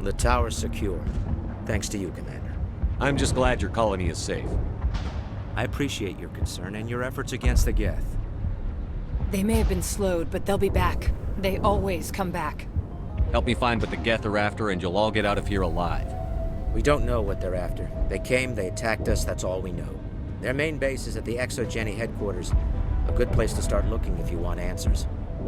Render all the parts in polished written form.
The tower's secure. Thanks to you, Commander. I'm just glad your colony is safe. I appreciate your concern and your efforts against the Geth. They may have been slowed, but they'll be back. They always come back. Help me find what the Geth are after, and you'll all get out of here alive. We don't know what they're after. They came, they attacked us, that's all we know. Their main base is at the ExoGeni headquarters. A good place to start looking if you want answers.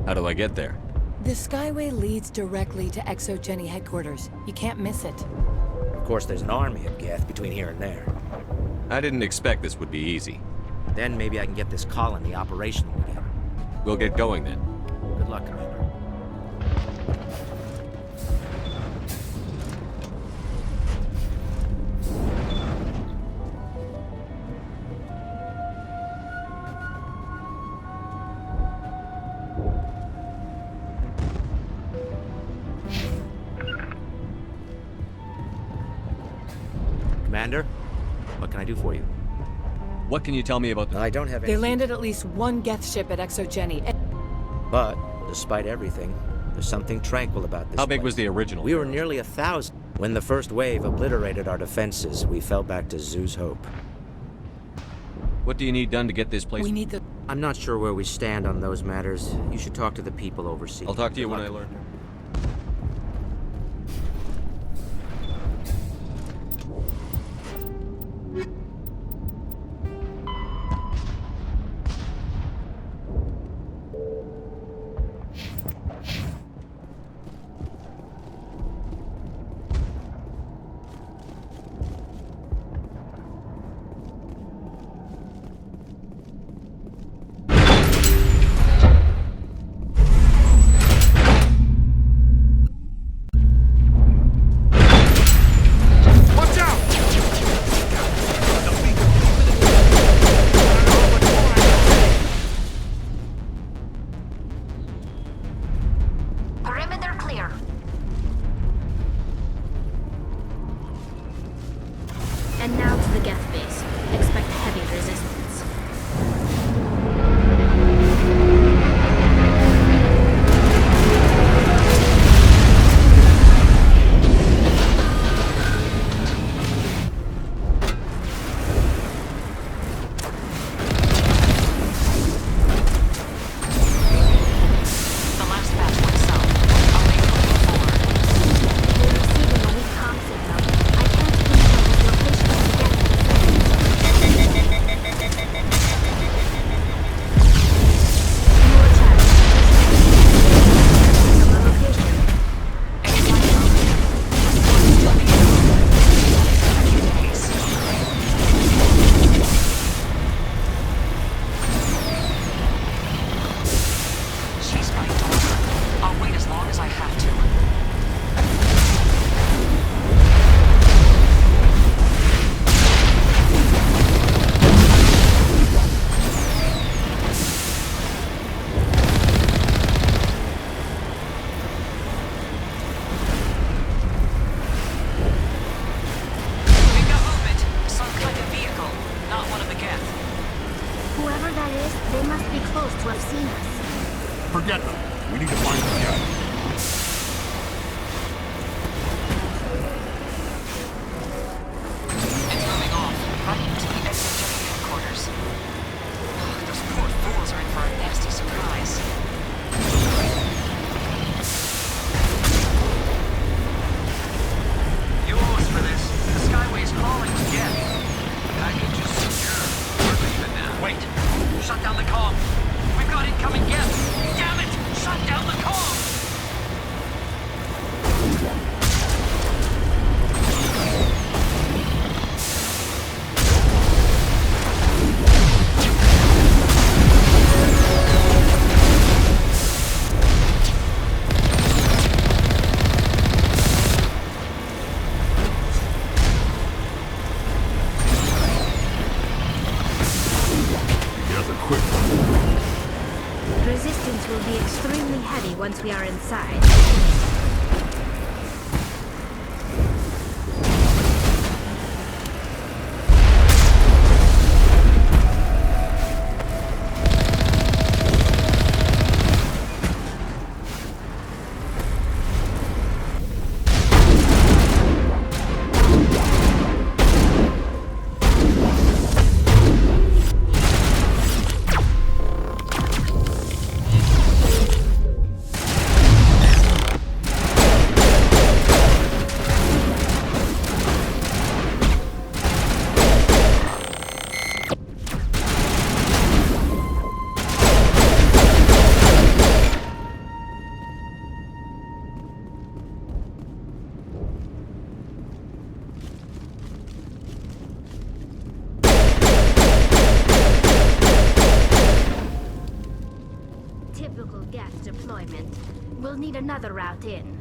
How do I get there? The Skyway leads directly to ExoGeni headquarters. You can't miss it. Of course, there's an army of Geth between here and there. I didn't expect this would be easy. Then maybe I can get this colony operational again. We'll get going then. Good luck, Commander. Commander, what can I do for you? What can you tell me about the... I don't have any... They landed at least one Geth ship at ExoGeni. But, despite everything, there's something tranquil about this How big place. was the original? We were nearly 1,000. When the first wave obliterated our defenses, we fell back to Zoo's Hope. What do you need done to get this place... We need the... I'm not sure where we stand on those matters. You should talk to the people overseas. I'll talk to you Good when I luck. learn. Perimeter clear. And now to the Geth base. Expect heavy resistance. The last batch went south. I'll make moving forward. We're receiving a weak comm signal. I can't confirm the location of the More chat. The location. She's my daughter. I'll wait as long as I have to. We've got movement. Some kind of vehicle. Not one of the Geth. Whoever that is, they must be close to have seen us. Forget them. We need to find them again. It's moving off. Right into the ExoGeni headquarters. Those poor fools are in for a nasty surprise. You owe us for this. The Skyway's calling again. Package is secure. We're leaving now. Wait. Shut down the comm. We've got incoming guests. Damn it! Shut down the comm! Here's a quick one. Resistance will be extremely heavy once we are inside. find another route in.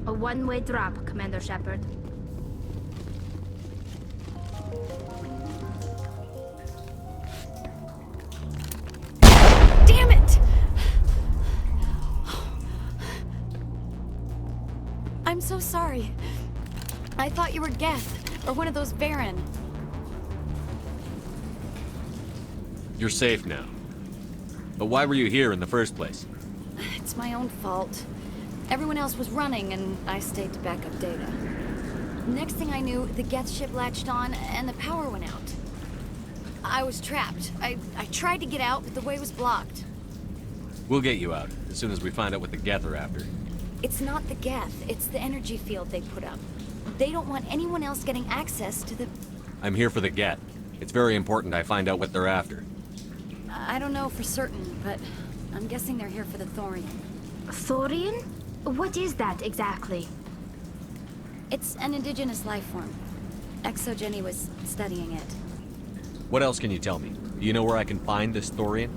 A one-way drop, Commander Shepard. Damn it! I'm so sorry. I thought you were Geth, or one of those Varen. You're safe now. But why were you here in the first place? It's my own fault. Everyone else was running, and I stayed to back up data. Next thing I knew, the Geth ship latched on, and the power went out. I was trapped. I tried to get out, but the way was blocked. We'll get you out, as soon as we find out what the Geth are after. It's not the Geth, it's the energy field they put up. They don't want anyone else getting access to the... I'm here for the Geth. It's very important I find out what they're after. I don't know for certain, but I'm guessing they're here for the Thorium. Thorium? What is that exactly? It's an indigenous life form. ExoGeni was studying it. What else can you tell me? Do you know where I can find this Thorian?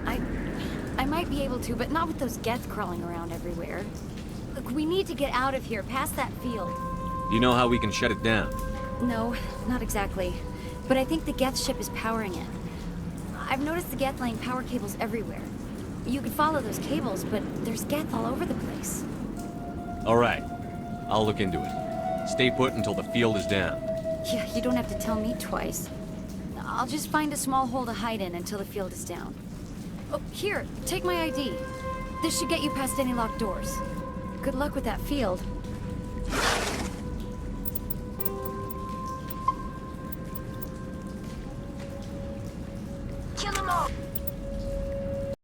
I might be able to, but not with those Geth crawling around everywhere. Look, we need to get out of here, past that field. Do you know how we can shut it down? No, not exactly. But I think the Geth ship is powering it. I've noticed the Geth laying power cables everywhere. You could follow those cables, but there's Geth all over the place. All right. I'll look into it. Stay put until the field is down. Yeah, you don't have to tell me twice. I'll just find a small hole to hide in until the field is down. Oh, here, take my ID. This should get you past any locked doors. Good luck with that field. Kill them all!